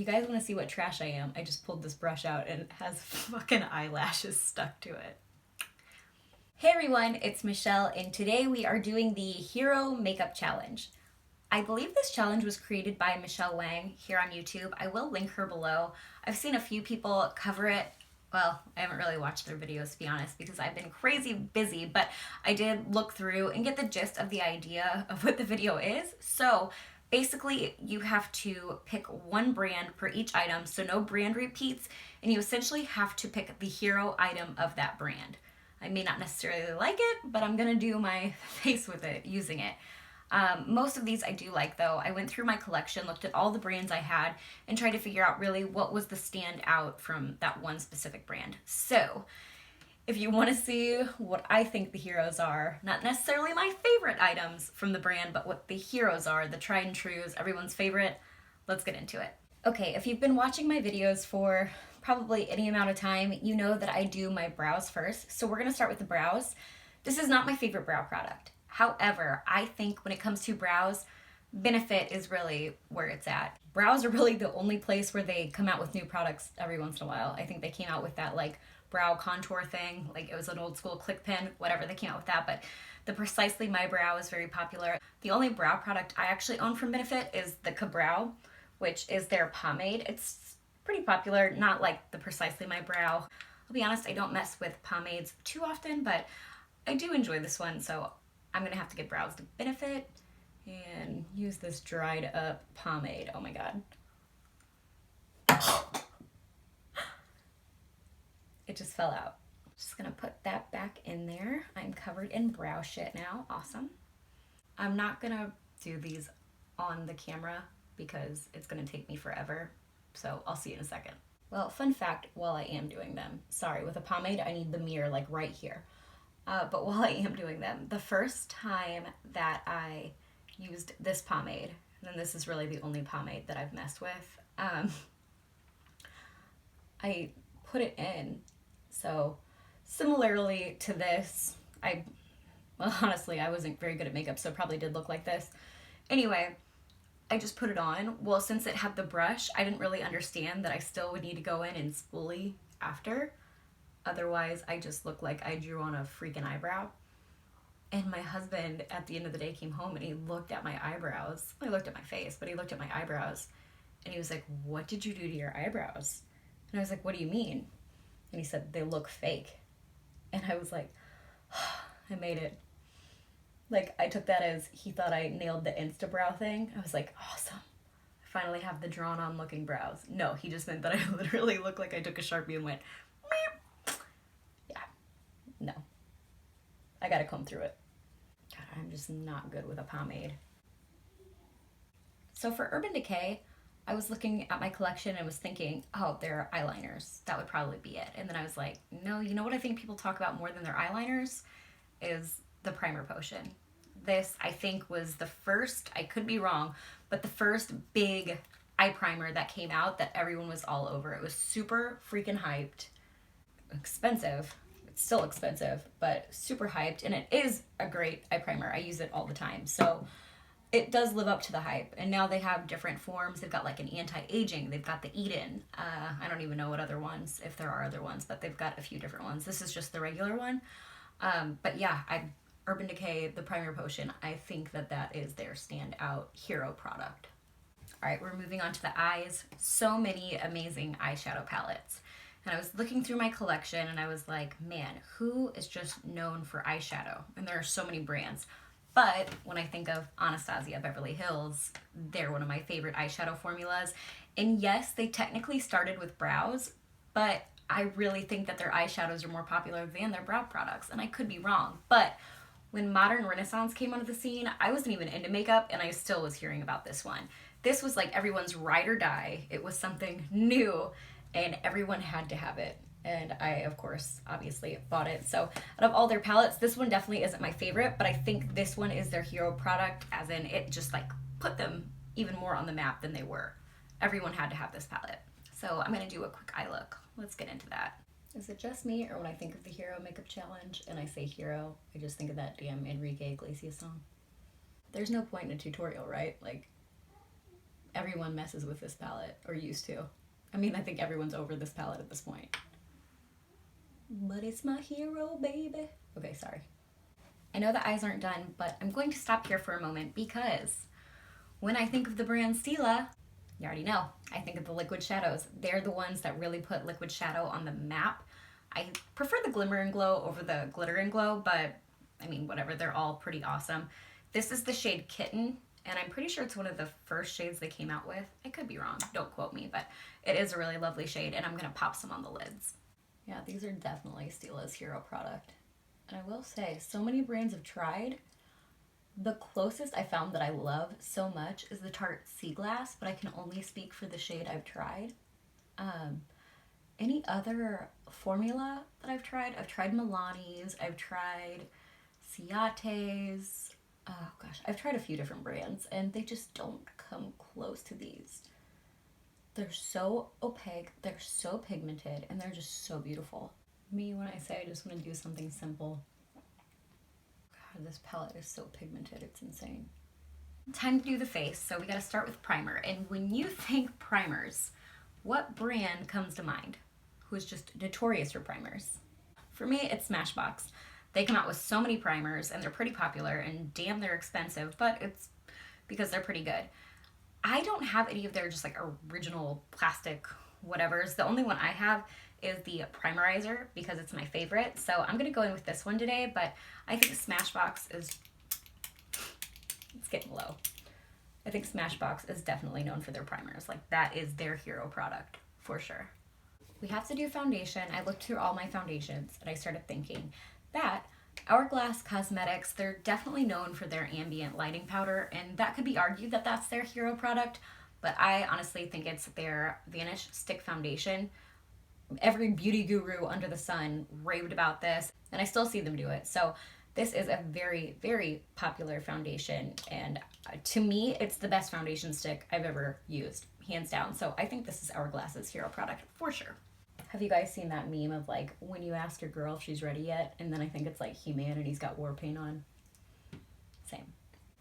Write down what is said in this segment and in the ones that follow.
you guys want to see what trash I am, I just pulled this brush out and it has fucking eyelashes stuck to it. Hey everyone, it's Michelle, and today we are doing the Hero Makeup Challenge. I believe this challenge was created by Michelle Wang here on YouTube. I will link her below. I've seen a few people cover it. Well, I haven't really watched their videos, to be honest, because I've been crazy busy, but I did look through and get the gist of the idea of what the video is. So basically, you have to pick one brand for each item, so no brand repeats, and you essentially have to pick the hero item of that brand. I may not necessarily like it, but I'm gonna do my face with it using it. Most of these I do like though. I went through my collection, looked at all the brands I had, and tried to figure out really what was the standout from that one specific brand. So, if you want to see what I think the heroes are, not necessarily my favorite items from the brand, but what the heroes are, the tried and trues, everyone's favorite, let's get into it. Okay, if you've been watching my videos for probably any amount of time, you know that I do my brows first. So we're gonna start with the brows. This is not my favorite brow product. However, I think when it comes to brows, Benefit is really where it's at. Brows are really the only place where they come out with new products every once in a while. I think they came out with that like brow contour thing, like it was an old school click pen, whatever, they came out with that, but the Precisely My Brow is very popular. The only brow product I actually own from Benefit is the Ka-Brow, which is their pomade. It's pretty popular, not like the Precisely My Brow. I'll be honest, I don't mess with pomades too often, but I do enjoy this one, so I'm gonna have to get brows to Benefit and use this dried up pomade. Oh my god. It just fell out. Just gonna put that back in there. I'm covered in brow shit now. Awesome. I'm not gonna do these on the camera because it's gonna take me forever. So I'll see you in a second. Well, fun fact while I am doing them. Sorry, with a pomade, I need the mirror like right here. But while I am doing them, the first time that I used this pomade, and this is really the only pomade that I've messed with, I put it in. So similarly to this, well, honestly, I wasn't very good at makeup, so it probably did look like this. Anyway, I just put it on. Well, since it had the brush, I didn't really understand that I still would need to go in and spoolie after. Otherwise, I just looked like I drew on a freaking eyebrow. And my husband, at the end of the day, came home and he looked at my eyebrows. Well, he looked at my face, but he looked at my eyebrows. And he was like, "What did you do to your eyebrows?" And I was like, "What do you mean?" And he said, "They look fake." And I was like, I made it. Like, I took that as he thought I nailed the Instabrow thing. I was like, awesome. I finally have the drawn-on looking brows. No, he just meant that I literally looked like I took a Sharpie and went, meep. Yeah, no. I gotta comb through it. God, I'm just not good with a pomade. So for Urban Decay, I was looking at my collection and was thinking, oh, they're eyeliners. That would probably be it. And then I was like, no, you know what I think people talk about more than their eyeliners is the primer potion. This, I think, was the first, I could be wrong, but the first big eye primer that came out that everyone was all over. It was super freaking hyped. Expensive. It's still expensive, but super hyped. And it is a great eye primer. I use it all the time. So it does live up to the hype. And now they have different forms. They've got like an anti-aging. They've got the Eden. I don't even know what other ones, if there are other ones, but they've got a few different ones. This is just the regular one. But yeah, Urban Decay, the primer potion, I think that that is their standout hero product. All right, we're moving on to the eyes. So many amazing eyeshadow palettes. And I was looking through my collection and I was like, man, who is just known for eyeshadow? And there are so many brands. But when I think of Anastasia Beverly Hills, they're one of my favorite eyeshadow formulas. And yes, they technically started with brows, but I really think that their eyeshadows are more popular than their brow products. And I could be wrong. But when Modern Renaissance came onto the scene, I wasn't even into makeup and I still was hearing about this one. This was like everyone's ride or die. It was something new and everyone had to have it. And I, of course, obviously bought it. So out of all their palettes, this one definitely isn't my favorite, but I think this one is their hero product, as in it just like put them even more on the map than they were. Everyone had to have this palette. So I'm gonna do a quick eye look. Let's get into that. Is it just me, or when I think of the Hero Makeup Challenge and I say hero, I just think of that damn Enrique Iglesias song? There's no point in a tutorial, right? Like, Everyone messes with this palette, or used to. I mean, I think everyone's over this palette at this point. But it's my hero, baby. Okay, sorry. I know the eyes aren't done, but I'm going to stop here for a moment because when I think of the brand Stila, you already know, I think of the liquid shadows. They're the ones that really put liquid shadow on the map. I prefer the glimmer and glow over the glitter and glow, but I mean, whatever, they're all pretty awesome. This is the shade Kitten, and I'm pretty sure it's one of the first shades they came out with. I could be wrong, don't quote me, but it is a really lovely shade, and I'm gonna pop some on the lids. Yeah, these are definitely Stila's hero product. And I will say, so many brands have tried. The closest I found that I love so much is the Tarte Sea Glass, but I can only speak for the shade I've tried. Any other formula that I've tried Milani's, I've tried Ciate's, oh gosh, I've tried a few different brands, and they just don't come close to these. They're so opaque, they're so pigmented, and they're just so beautiful. Me, when I say I just want to do something simple, God, this palette is so pigmented, it's insane. Time to do the face, so we gotta start with primer. And when you think primers, what brand comes to mind? Who's just notorious for primers? For me, it's Smashbox. They come out with so many primers, and they're pretty popular, and damn, they're expensive, but it's because they're pretty good. I don't have any of their just like original plastic whatevers. The only one I have is the Primerizer because it's my favorite. So I'm gonna go in with this one today, but I think Smashbox is, it's getting low. I think Smashbox is definitely known for their primers. Like that is their hero product for sure. We have to do foundation. I looked through all my foundations and I started thinking that Hourglass Cosmetics, they're definitely known for their ambient lighting powder, and that could be argued that that's their hero product, but I honestly think it's their Vanish Stick Foundation. Every beauty guru under the sun raved about this, and I still see them do it. So this is a very, very popular foundation, and to me, it's the best foundation stick I've ever used, hands down. So I think this is Hourglass's hero product for sure. Have you guys seen that meme of like when you ask your girl if she's ready yet, and then I think it's like He-Man and he's got war paint on? Same.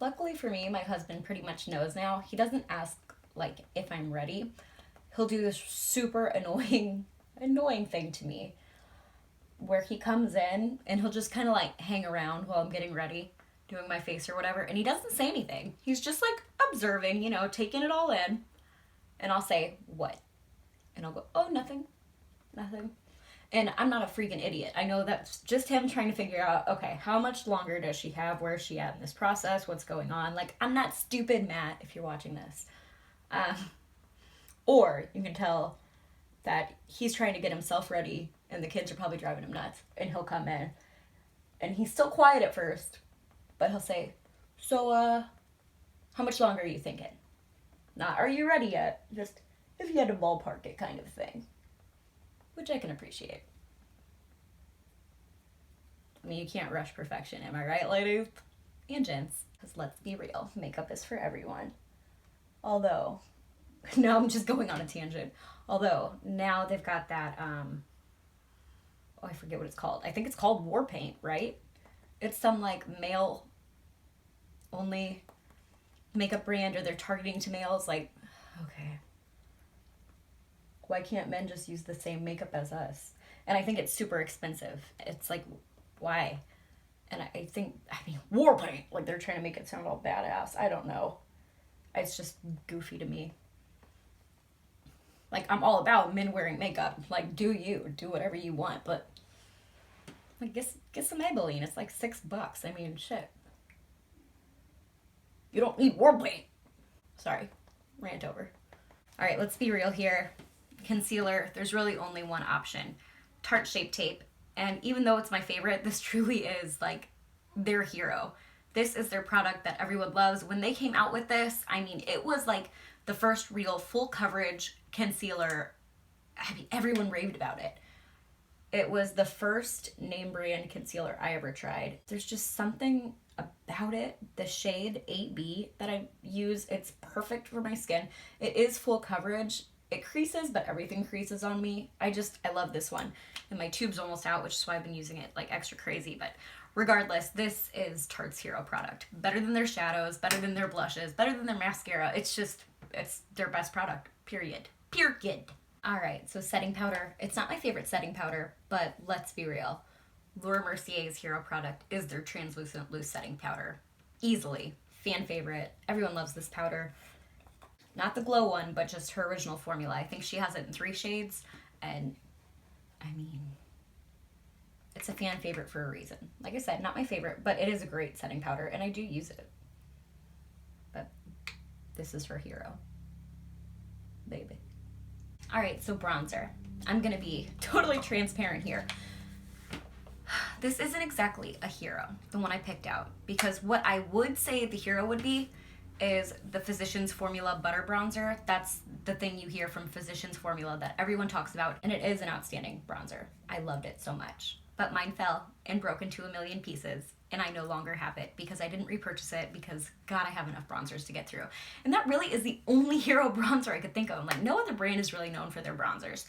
Luckily for me, my husband pretty much knows now. He doesn't ask like if I'm ready. He'll do this super annoying thing to me where he comes in and he'll just kind of like hang around while I'm getting ready, doing my face or whatever, and he doesn't say anything. He's just like observing, you know, taking it all in, and I'll say, "What?" And I'll go, "Oh, nothing. Nothing." And I'm not a freaking idiot. I know that's just him trying to figure out, okay, how much longer does she have? Where is she at in this process? What's going on? Like, I'm not stupid, Matt, if you're watching this. Or you can tell that he's trying to get himself ready and the kids are probably driving him nuts, and he'll come in and he's still quiet at first, but he'll say, "So, how much longer are you thinking? Not, are you ready yet? Just, if you had to ballpark it kind of thing." Which I can appreciate. I mean, you can't rush perfection, am I right, ladies? And gents, because let's be real, makeup is for everyone. Although, now I'm just going on a tangent. Although, now they've got that, oh, I forget what it's called. I think it's called war paint, right? It's some like male only makeup brand, or they're targeting to males. Like, okay. Why can't men just use the same makeup as us? And I think it's super expensive. It's like, why? And I think, I mean, war paint, like they're trying to make it sound all badass. I don't know. It's just goofy to me. Like, I'm all about men wearing makeup. Like, do you, do whatever you want, but like, get some Maybelline. It's like $6. I mean, shit. You don't need war paint. Sorry, rant over. All right, let's be real here. Concealer, there's really only one option. Tarte Shape Tape. And even though it's my favorite, this truly is like their hero. This is their product that everyone loves. When they came out with this, I mean, it was like the first real full coverage concealer. I mean, everyone raved about it. It was the first name brand concealer I ever tried. There's just something about it. The shade 8B that I use, it's perfect for my skin. It is full coverage. It creases, but everything creases on me. I love this one. And my tube's almost out, which is why I've been using it like extra crazy. But Regardless, this is Tarte's hero product. Better than their shadows, better than their blushes, better than their mascara. It's their best product, period. Period. All right, so setting powder. It's not my favorite setting powder, but let's be real. Laura Mercier's hero product is their translucent loose setting powder. Easily. Fan favorite. Everyone loves this powder. Not the glow one, but just her original formula. I think she has it in 3 shades, and I mean, it's a fan favorite for a reason. Like I said, not my favorite, but it is a great setting powder, and I do use it. But this is her hero. Baby. All right, so bronzer. I'm gonna be totally transparent here. This isn't exactly a hero, the one I picked out, because what I would say the hero would be is the Physicians Formula Butter Bronzer. That's the thing you hear from Physicians Formula that everyone talks about, and it is an outstanding bronzer. I loved it so much. But mine fell and broke into a million pieces, and I no longer have it because I didn't repurchase it because, God, I have enough bronzers to get through. And that really is the only hero bronzer I could think of. Like, no other brand is really known for their bronzers.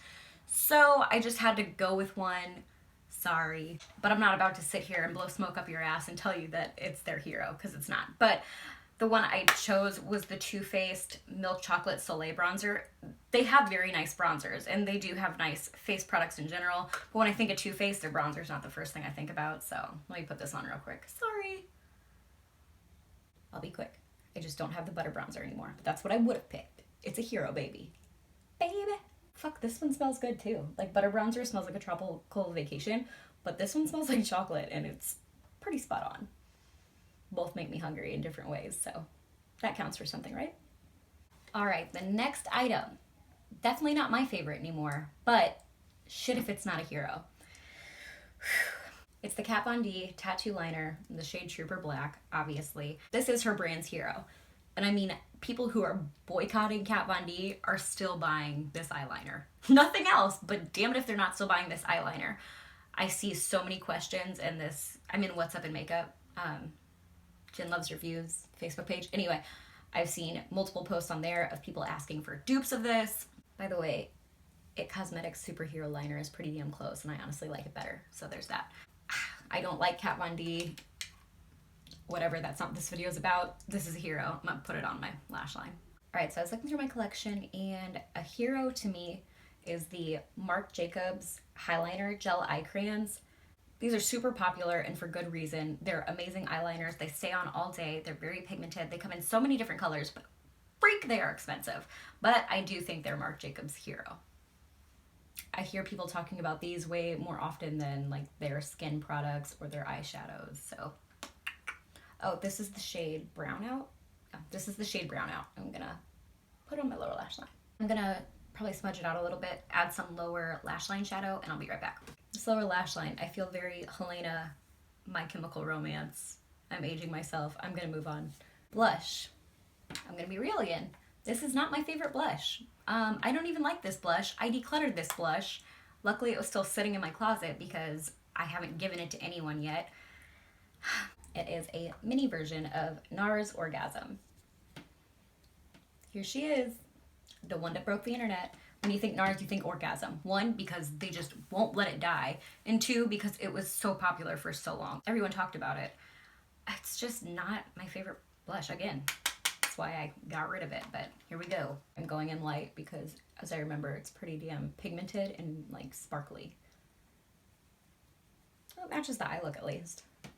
So I just had to go with one. Sorry. But I'm not about to sit here and blow smoke up your ass and tell you that it's their hero, because it's not. But the one I chose was the Too Faced Milk Chocolate Soleil Bronzer. They have very nice bronzers, and they do have nice face products in general. But when I think of Too Faced, their bronzer's not the first thing I think about. So let me put this on real quick. Sorry. I'll be quick. I just don't have the butter bronzer anymore. But that's what I would have picked. It's a hero, baby. Baby. Fuck, this one smells good too. Like, butter bronzer smells like a tropical vacation, but this one smells like chocolate, and it's pretty spot on. Both make me hungry in different ways, so that counts for something, right? All right, the next item. Definitely not my favorite anymore, but shit if it's not a hero. It's the Kat Von D Tattoo Liner in the shade Trooper Black, obviously. This is her brand's hero. And I mean, people who are boycotting Kat Von D are still buying this eyeliner. Nothing else, but damn it if they're not still buying this eyeliner. I see so many questions in this, I'm in What's Up in Makeup, Jen Loves Reviews Facebook page. Anyway, I've seen multiple posts on there of people asking for dupes of this. By the way, It Cosmetics Superhero Liner is pretty damn close, and I honestly like it better, so there's that. I don't like Kat Von D. Whatever, that's not what this video is about. This is a hero. I'm gonna put it on my lash line. All right, so I was looking through my collection, and a hero to me is the Marc Jacobs Highliner Gel Eye Crayons. These are super popular, and for good reason. They're amazing eyeliners. They stay on all day. They're very pigmented. They come in so many different colors, but freak, they are expensive. But I do think they're Marc Jacobs' hero. I hear people talking about these way more often than like their skin products or their eyeshadows, so. Oh, this is the shade Brown Out. Oh, this is the shade Brown Out. I'm gonna put it on my lower lash line. I'm gonna probably smudge it out a little bit, add some lower lash line shadow, and I'll be right back. This lower lash line, I feel very Helena, My Chemical Romance. I'm aging myself. I'm gonna move on. Blush. I'm gonna be real again. This is not my favorite blush. I don't even like this blush. I decluttered this blush. Luckily, it was still sitting in my closet because I haven't given it to anyone yet. It is a mini version of NARS Orgasm. Here she is, the one that broke the internet. When you think NARS, you think Orgasm. 1, because they just won't let it die. And 2, because it was so popular for so long. Everyone talked about it. It's just not my favorite blush. Again, that's why I got rid of it, but here we go. I'm going in light because, as I remember, it's pretty damn pigmented and like sparkly. Well, it matches the eye look at least. I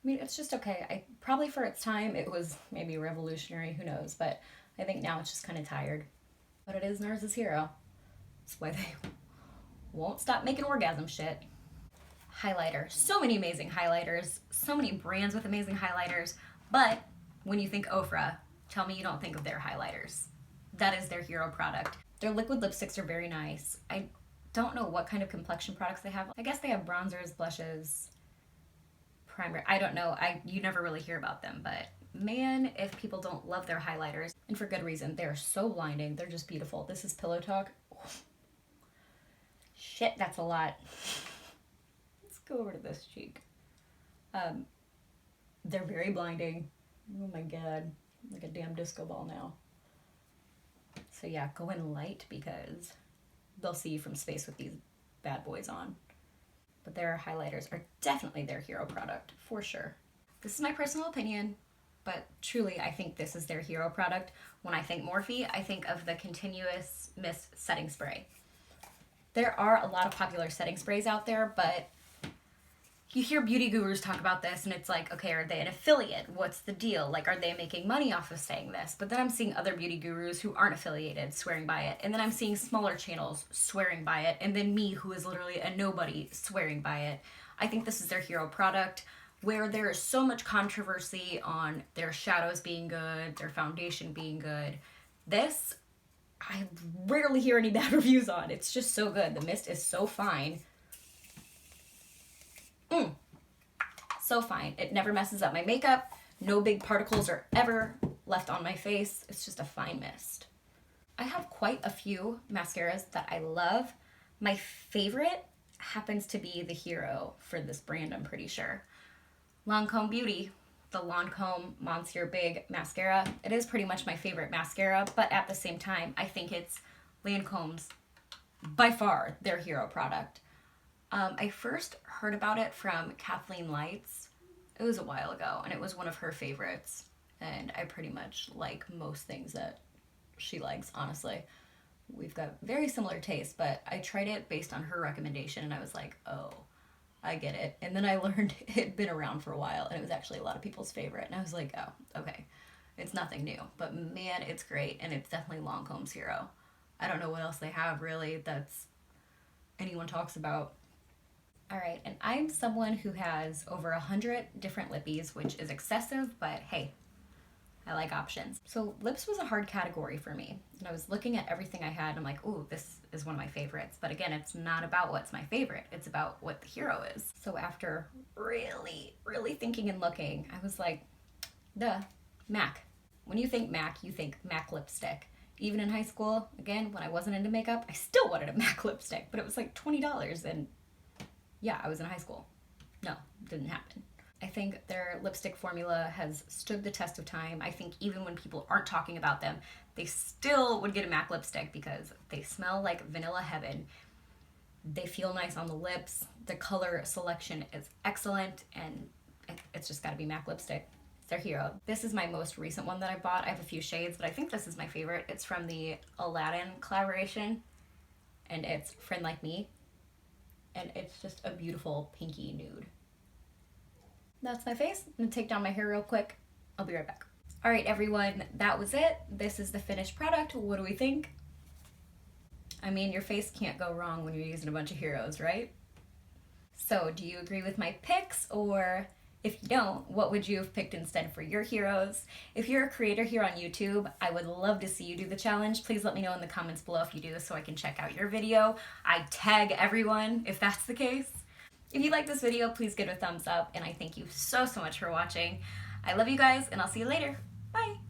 mean, it's just okay. Probably for its time, it was maybe revolutionary, who knows, but I think now it's just kind of tired. But it is NARS' hero. That's why they won't stop making orgasm shit. Highlighter. So many amazing highlighters. So many brands with amazing highlighters. But when you think Ofra, tell me you don't think of their highlighters. That is their hero product. Their liquid lipsticks are very nice. I don't know what kind of complexion products they have. I guess they have bronzers, blushes, primer. I don't know. You never really hear about them, but man, if people don't love their highlighters, and for good reason, they're so blinding. They're just beautiful. This is Pillow Talk. Oh. Shit, that's a lot. Let's go over to this cheek. They're very blinding. Oh my God, like a damn disco ball now. So yeah, go in light because they'll see you from space with these bad boys on. but their highlighters are definitely their hero product, for sure. This is my personal opinion, but truly I think this is their hero product. When I think Morphe, I think of the Continuous Mist Setting Spray. There are a lot of popular setting sprays out there, but you hear beauty gurus talk about this and it's like, okay, are they an affiliate? What's the deal? Like, are they making money off of saying this? But then I'm seeing other beauty gurus who aren't affiliated swearing by it. And then I'm seeing smaller channels swearing by it. And then me, who is literally a nobody, swearing by it. I think this is their hero product, where there is so much controversy on their shadows being good, their foundation being good. This, I rarely hear any bad reviews on. It's just so good. The mist is so fine. So fine. It never messes up my makeup. No big particles are ever left on my face. It's just a fine mist. I have quite a few mascaras that I love. My favorite happens to be the hero for this brand, I'm pretty sure. Lancome Beauty, the Lancome Monsieur Big mascara. It is pretty much my favorite mascara, but at the same time, I think it's Lancome's, by far, their hero product. I first heard about it from Kathleen Lights. It was a while ago, and it was one of her favorites. And I pretty much like most things that she likes, honestly. We've got very similar tastes, but I tried it based on her recommendation, and I was like, oh, I get it. And then I learned it had been around for a while, and it was actually a lot of people's favorite. And I was like, oh, okay. It's nothing new, but man, it's great, and it's definitely Lancome's hero. I don't know what else they have, really, that's anyone talks about. All right, and I'm someone who has over 100 different lippies, which is excessive, but hey, I like options. So lips was a hard category for me. And I was looking at everything I had, and I'm like, ooh, this is one of my favorites. But again, it's not about what's my favorite. It's about what the hero is. So after really thinking and looking, I was like, duh, MAC. When you think MAC, you think MAC lipstick. Even in high school, again, when I wasn't into makeup, I still wanted a MAC lipstick, but it was like $20, and yeah, I was in high school. No, didn't happen. I think their lipstick formula has stood the test of time. I think even when people aren't talking about them, they still would get a MAC lipstick because they smell like vanilla heaven. They feel nice on the lips. The color selection is excellent, and it's just gotta be MAC lipstick. It's their hero. This is my most recent one that I bought. I have a few shades, but I think this is my favorite. It's from the Aladdin collaboration, and it's Friend Like Me. And it's just a beautiful pinky nude. That's my face. I'm gonna take down my hair real quick. I'll be right back. All right, everyone, that was it. This is the finished product. What do we think? I mean, your face can't go wrong when you're using a bunch of heroes, right? So do you agree with my picks, or if you don't, what would you have picked instead for your heroes? If you're a creator here on YouTube, I would love to see you do the challenge. Please let me know in the comments below if you do, so I can check out your video. I tag everyone if that's the case. If you like this video, please give it a thumbs up, and I thank you so much for watching. I love you guys, and I'll see you later. Bye!